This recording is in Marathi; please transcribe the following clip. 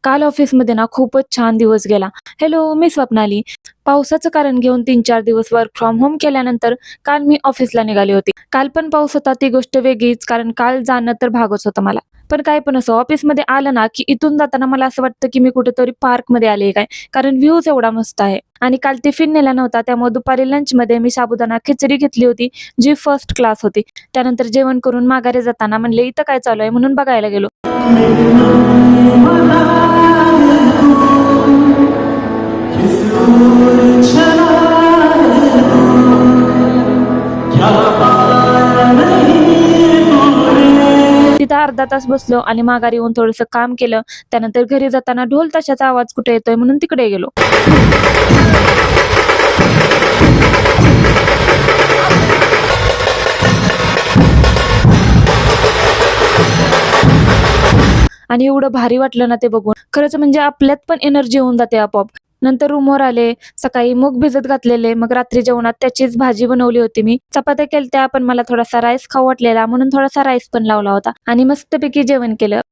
काल ऑफिसमध्ये ना खूपच छान दिवस गेला. हॅलो, मी स्वप्नाली. पावसाचं कारण घेऊन 3-4 दिवस वर्क फ्रॉम होम केल्यानंतर काल मी ऑफिसला निघाली होती. काल पण पाऊस होता ती गोष्ट वेगळीच, कारण काल जाणं तर भागच होतं मला. पण काय पण असो, ऑफिसमध्ये आलं ना, की इथून जाताना मला असं वाटतं, की मी कुठेतरी पार्कमध्ये आली आहे काय, कारण व्ह्यूज एवढा मस्त आहे. आणि काल टिफिन नेला नव्हता, त्यामुळे दुपारी लंचमध्ये मी साबुदाणा खिचडी घेतली होती, जी फर्स्ट क्लास होती. त्यानंतर जेवण करून माघारी जाताना म्हणले, इथं काय चालू आहे म्हणून बघायला गेलो. तिथं अर्धा तास बसलो आणि माघारी येऊन थोडंसं काम केलं. त्यानंतर घरी जाताना ढोल ताशाचा आवाज कुठे येतोय म्हणून तिकडे गेलो. आणि एवढं भारी वाटलं ना ते बघून. खरंच म्हणजे आपल्यात पण एनर्जी होऊन जाते आपोआप. नंतर रूमवर आले. सकाळी मूग भिजत घातलेले, मग रात्री जेवणात त्याचीच भाजी बनवली होती मी. चपात्या केलत्या, पण मला थोडासा राईस खाऊ वाटलेला म्हणून थोडासा राईस पण लावला होता आणि मस्तपैकी जेवण केलं.